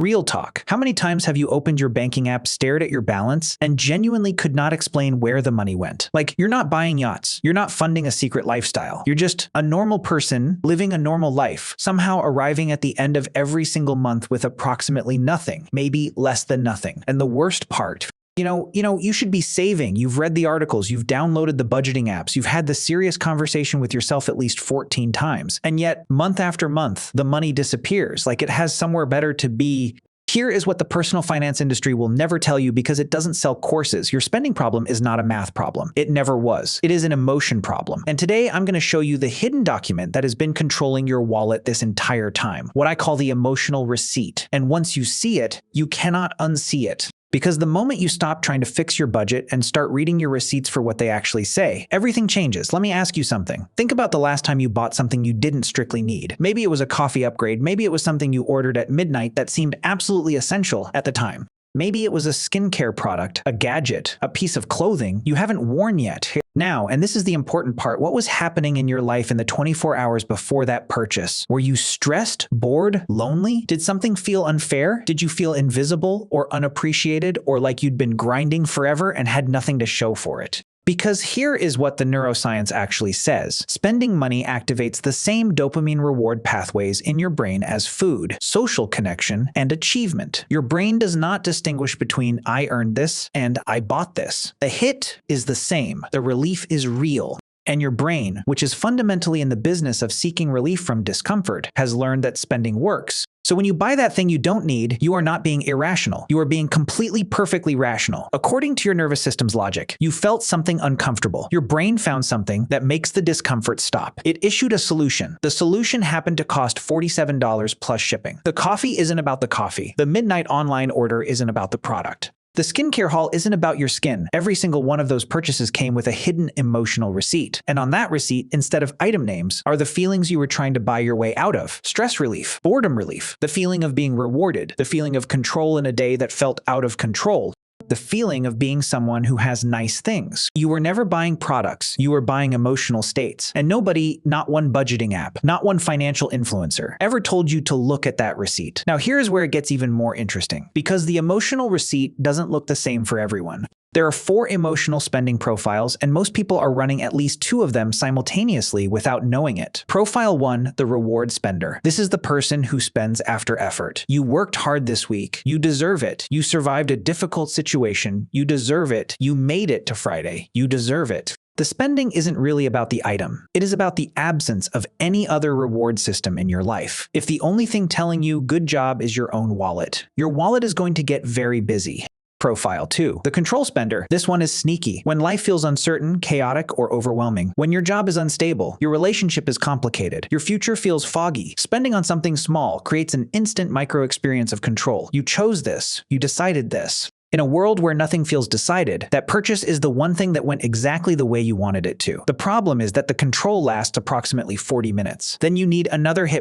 Real talk. How many times have you opened your banking app, stared at your balance, and genuinely could not explain where the money went? Like, you're not buying yachts. You're not funding a secret lifestyle. You're just a normal person living a normal life, somehow arriving at the end of every single month with approximately nothing, maybe less than nothing. And the worst part, you should be saving. You've read the articles, you've downloaded the budgeting apps, you've had the serious conversation with yourself at least 14 times. And yet, month after month, the money disappears, like it has somewhere better to be. Here is what the personal finance industry will never tell you because it doesn't sell courses. Your spending problem is not a math problem. It never was. It is an emotion problem. And today I'm going to show you the hidden document that has been controlling your wallet this entire time, what I call the emotional receipt. And once you see it, you cannot unsee it. Because the moment you stop trying to fix your budget and start reading your receipts for what they actually say, everything changes. Let me ask you something. Think about the last time you bought something you didn't strictly need. Maybe it was a coffee upgrade. Maybe it was something you ordered at midnight that seemed absolutely essential at the time. Maybe it was a skincare product, a gadget, a piece of clothing you haven't worn yet. Now, and this is the important part, what was happening in your life in the 24 hours before that purchase? Were you stressed, bored, lonely? Did something feel unfair? Did you feel invisible or unappreciated or like you'd been grinding forever and had nothing to show for it? Because here is what the neuroscience actually says. Spending money activates the same dopamine reward pathways in your brain as food, social connection, and achievement. Your brain does not distinguish between I earned this and I bought this. The hit is the same. The relief is real. And your brain, which is fundamentally in the business of seeking relief from discomfort, has learned that spending works. So when you buy that thing you don't need, you are not being irrational. You are being completely, perfectly rational. According to your nervous system's logic, you felt something uncomfortable. Your brain found something that makes the discomfort stop. It issued a solution. The solution happened to cost $47 plus shipping. The coffee isn't about the coffee. The midnight online order isn't about the product. The skincare haul isn't about your skin. Every single one of those purchases came with a hidden emotional receipt. And on that receipt, instead of item names, are the feelings you were trying to buy your way out of. Stress relief, boredom relief, the feeling of being rewarded, the feeling of control in a day that felt out of control, the feeling of being someone who has nice things. You were never buying products, you were buying emotional states. And nobody, not one budgeting app, not one financial influencer, ever told you to look at that receipt. Now here's where it gets even more interesting, because the emotional receipt doesn't look the same for everyone. There are 4 emotional spending profiles, and most people are running at least 2 of them simultaneously without knowing it. Profile 1, the reward spender. This is the person who spends after effort. You worked hard this week. You deserve it. You survived a difficult situation. You deserve it. You made it to Friday. You deserve it. The spending isn't really about the item. It is about the absence of any other reward system in your life. If the only thing telling you good job is your own wallet, your wallet is going to get very busy. Profile 2, the control spender. This one is sneaky. When life feels uncertain, chaotic, or overwhelming. When your job is unstable, your relationship is complicated, your future feels foggy, spending on something small creates an instant micro-experience of control. You chose this. You decided this. In a world where nothing feels decided, that purchase is the one thing that went exactly the way you wanted it to. The problem is that the control lasts approximately 40 minutes. Then you need another hit.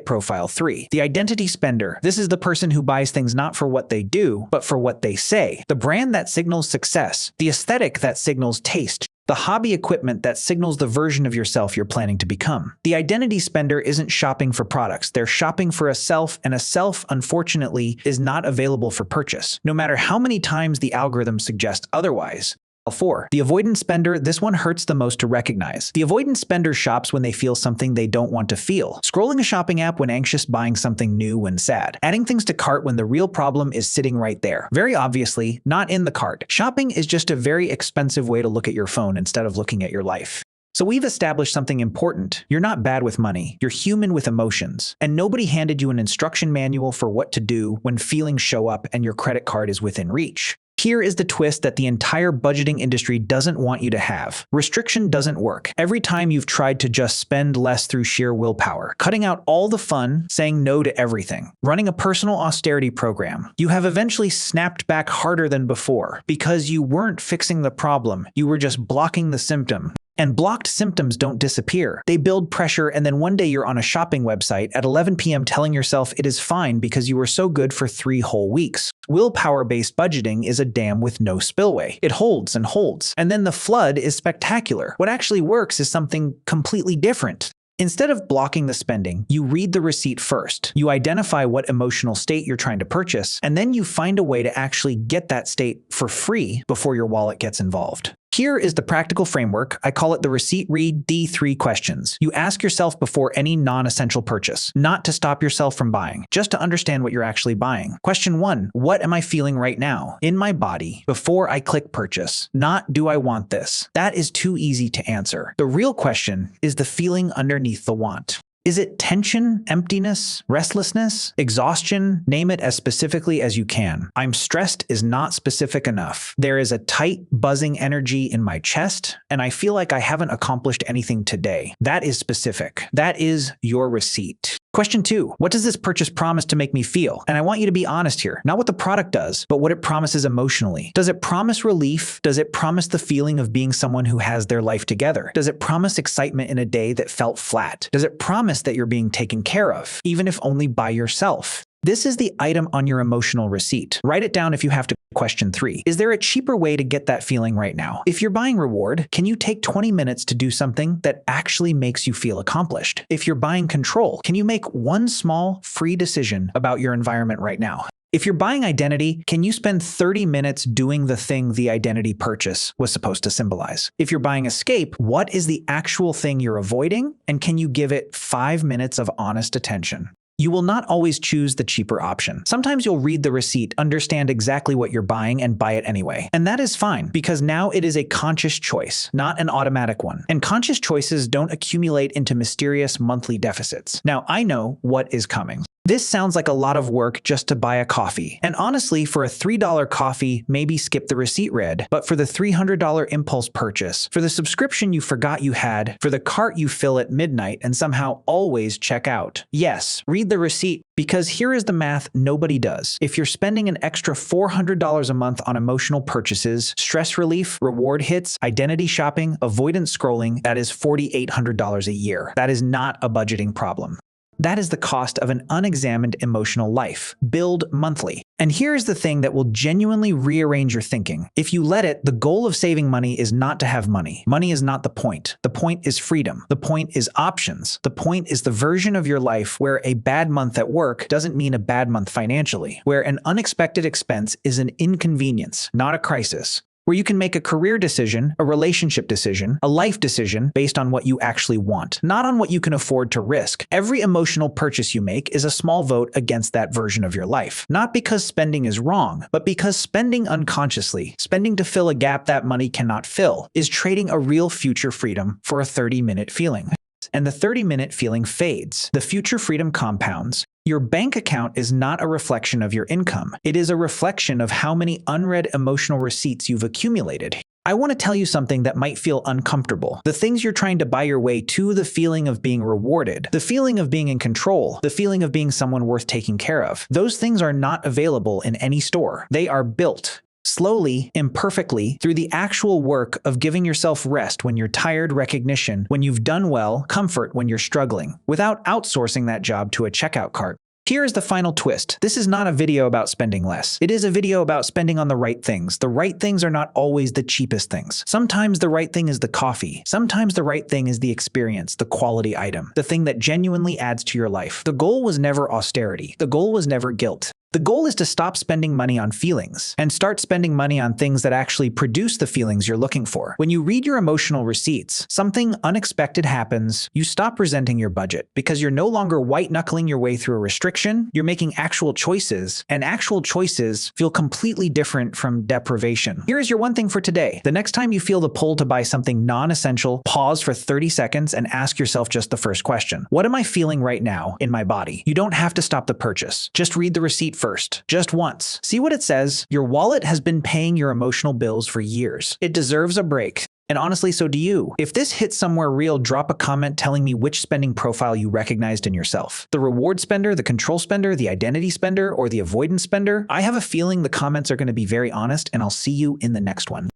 Profile 3, the identity spender. This is the person who buys things not for what they do, but for what they say. The brand that signals success, the aesthetic that signals taste, the hobby equipment that signals the version of yourself you're planning to become. The identity spender isn't shopping for products. They're shopping for a self, and a self, unfortunately, is not available for purchase, no matter how many times the algorithm suggests otherwise. 4, the avoidance spender. This one hurts the most to recognize. The avoidance spender shops when they feel something they don't want to feel. Scrolling a shopping app when anxious, buying something new when sad. Adding things to cart when the real problem is sitting right there. Very obviously, not in the cart. Shopping is just a very expensive way to look at your phone instead of looking at your life. So we've established something important. You're not bad with money. You're human with emotions. And nobody handed you an instruction manual for what to do when feelings show up and your credit card is within reach. Here is the twist that the entire budgeting industry doesn't want you to have. Restriction doesn't work. Every time you've tried to just spend less through sheer willpower, cutting out all the fun, saying no to everything, running a personal austerity program, you have eventually snapped back harder than before because you weren't fixing the problem. You were just blocking the symptom. And blocked symptoms don't disappear. They build pressure, and then one day you're on a shopping website at 11 p.m. telling yourself it is fine because you were so good for 3 whole weeks. Willpower-based budgeting is a dam with no spillway. It holds and holds, and then the flood is spectacular. What actually works is something completely different. Instead of blocking the spending, you read the receipt first. You identify what emotional state you're trying to purchase, and then you find a way to actually get that state for free before your wallet gets involved. Here is the practical framework. I call it the receipt read D3 questions. You ask yourself before any non-essential purchase, not to stop yourself from buying, just to understand what you're actually buying. Question 1, what am I feeling right now in my body before I click purchase? Not do I want this? That is too easy to answer. The real question is the feeling underneath the want. Is it tension, emptiness, restlessness, exhaustion? Name it as specifically as you can. I'm stressed is not specific enough. There is a tight, buzzing energy in my chest, and I feel like I haven't accomplished anything today. That is specific. That is your receipt. Question 2, what does this purchase promise to make me feel? And I want you to be honest here, not what the product does, but what it promises emotionally. Does it promise relief? Does it promise the feeling of being someone who has their life together? Does it promise excitement in a day that felt flat? Does it promise that you're being taken care of, even if only by yourself? This is the item on your emotional receipt. Write it down if you have to. Question 3, is there a cheaper way to get that feeling right now? If you're buying reward, can you take 20 minutes to do something that actually makes you feel accomplished? If you're buying control, can you make one small, free decision about your environment right now? If you're buying identity, can you spend 30 minutes doing the thing the identity purchase was supposed to symbolize? If you're buying escape, what is the actual thing you're avoiding? And can you give it 5 minutes of honest attention? You will not always choose the cheaper option. Sometimes you'll read the receipt, understand exactly what you're buying, and buy it anyway. And that is fine, because now it is a conscious choice, not an automatic one. And conscious choices don't accumulate into mysterious monthly deficits. Now, I know what is coming. This sounds like a lot of work just to buy a coffee. And honestly, for a $3 coffee, maybe skip the receipt read. But for the $300 impulse purchase, for the subscription you forgot you had, for the cart you fill at midnight and somehow always check out, yes, read the receipt, because here is the math nobody does. If you're spending an extra $400 a month on emotional purchases, stress relief, reward hits, identity shopping, avoidance scrolling, that is $4,800 a year. That is not a budgeting problem. That is the cost of an unexamined emotional life. Billed monthly. And here's the thing that will genuinely rearrange your thinking. If you let it, the goal of saving money is not to have money. Money is not the point. The point is freedom. The point is options. The point is the version of your life where a bad month at work doesn't mean a bad month financially, where an unexpected expense is an inconvenience, not a crisis. Where you can make a career decision, a relationship decision, a life decision based on what you actually want, not on what you can afford to risk. Every emotional purchase you make is a small vote against that version of your life. Not because spending is wrong, but because spending unconsciously, spending to fill a gap that money cannot fill, is trading a real future freedom for a 30-minute feeling. And the 30-minute feeling fades. The future freedom compounds. Your bank account is not a reflection of your income. It is a reflection of how many unread emotional receipts you've accumulated. I want to tell you something that might feel uncomfortable. The things you're trying to buy your way to, the feeling of being rewarded, the feeling of being in control, the feeling of being someone worth taking care of, those things are not available in any store. They are built. Slowly, imperfectly, through the actual work of giving yourself rest when you're tired, recognition when you've done well, comfort when you're struggling, without outsourcing that job to a checkout cart. Here is the final twist. This is not a video about spending less. It is a video about spending on the right things. The right things are not always the cheapest things. Sometimes the right thing is the coffee. Sometimes the right thing is the experience, the quality item, the thing that genuinely adds to your life. The goal was never austerity. The goal was never guilt. The goal is to stop spending money on feelings and start spending money on things that actually produce the feelings you're looking for. When you read your emotional receipts, something unexpected happens. You stop resenting your budget because you're no longer white-knuckling your way through a restriction. You're making actual choices, and actual choices feel completely different from deprivation. Here is your one thing for today. The next time you feel the pull to buy something non-essential, pause for 30 seconds and ask yourself just the first question. What am I feeling right now in my body? You don't have to stop the purchase. Just read the receipt first, just once. See what it says. Your wallet has been paying your emotional bills for years. It deserves a break. And honestly, so do you. If this hits somewhere real, drop a comment telling me which spending profile you recognized in yourself. The reward spender, the control spender, the identity spender, or the avoidance spender? I have a feeling the comments are going to be very honest, and I'll see you in the next one.